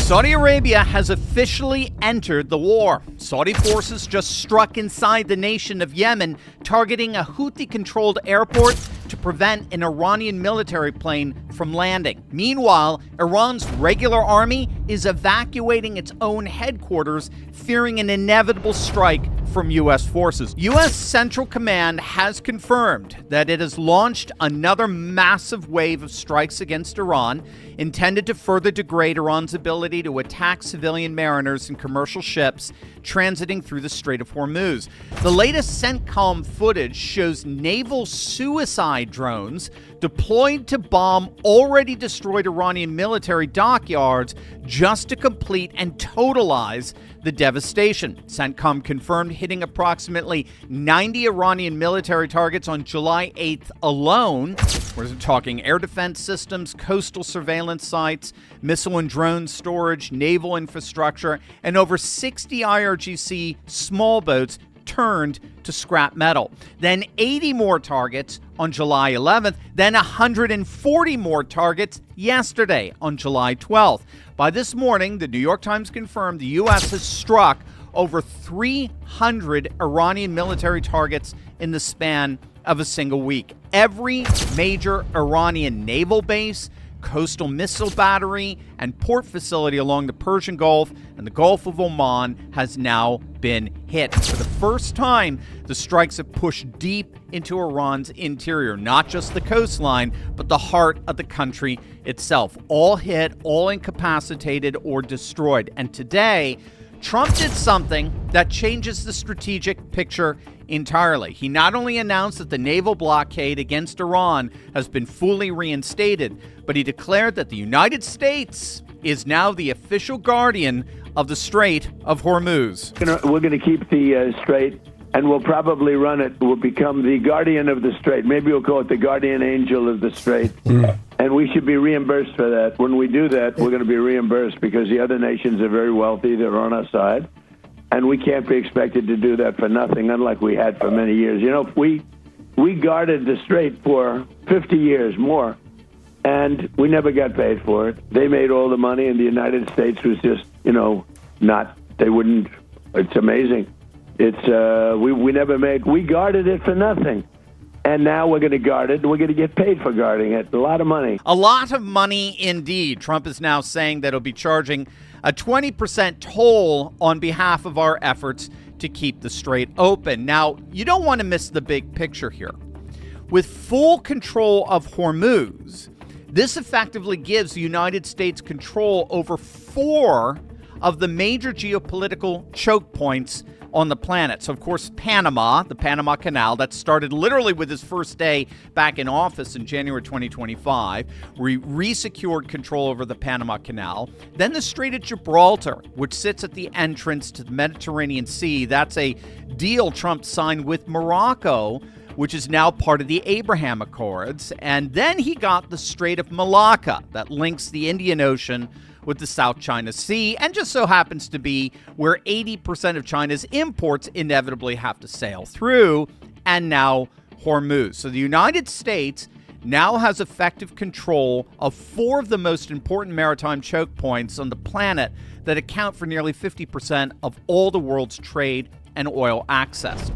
Saudi Arabia has officially entered the war. Saudi forces just struck inside the nation of Yemen, targeting a Houthi-controlled airport to prevent an Iranian military plane from landing. Meanwhile, Iran's regular army is evacuating its own headquarters, fearing an inevitable strike from U.S. forces. U.S. Central Command has confirmed that it has launched another massive wave of strikes against Iran, intended to further degrade Iran's ability to attack civilian mariners and commercial ships transiting through the Strait of Hormuz. The latest CENTCOM footage shows naval suicide drones deployed to bomb already destroyed Iranian military dockyards just to complete and totalize the devastation. CENTCOM confirmed hitting approximately 90 Iranian military targets on July 8th alone. We're talking air defense systems, coastal surveillance sites, missile and drone storage, naval infrastructure, and over 60 IRGC small boats turned to scrap metal. Then 80 more targets on July 11th, then 140 more targets yesterday on July 12th. By this morning, the New York Times confirmed the U.S. has struck over 300 Iranian military targets in the span of a single week. Every major Iranian naval base, coastal missile battery, and port facility along the Persian Gulf and the Gulf of Oman has now been hit. For the first time, the strikes have pushed deep into Iran's interior, not just the coastline, but the heart of the country itself. All hit, all incapacitated or destroyed. And today, Trump did something that changes the strategic picture entirely. He not only announced that the naval blockade against Iran has been fully reinstated, but he declared that the United States is now the official guardian of the Strait of Hormuz. We're going to keep the strait, and we'll probably run it. We'll become the guardian of the strait. Maybe we'll call it the guardian angel of the strait. And we should be reimbursed for that. When we do that, we're going to be reimbursed because the other nations are very wealthy. They're on our side. And we can't be expected to do that for nothing, unlike we had for many years. You know, we guarded the strait for 50 years more, and we never got paid for it. They made all the money, and the United States was just, they wouldn't. It's amazing. We never made, we guarded it for nothing. And now we're going to guard it, and we're going to get paid for guarding it. A lot of money. A lot of money indeed. Trump is now saying that he'll be charging a 20% toll on behalf of our efforts to keep the strait open. Now, you don't want to miss the big picture here. With full control of Hormuz, this effectively gives the United States control over 4 of the major geopolitical choke points on the planet. So, of course, Panama, the Panama Canal, that started literally with his first day back in office in January 2025. We re-secured control over the Panama Canal. Then the Strait of Gibraltar, which sits at the entrance to the Mediterranean Sea. That's a deal Trump signed with Morocco, which is now part of the Abraham Accords. And then he got the Strait of Malacca that links the Indian Ocean with the South China Sea, and just so happens to be where 80% of China's imports inevitably have to sail through, and now Hormuz. So the United States now has effective control of 4 of the most important maritime choke points on the planet that account for nearly 50% of all the world's trade and oil access.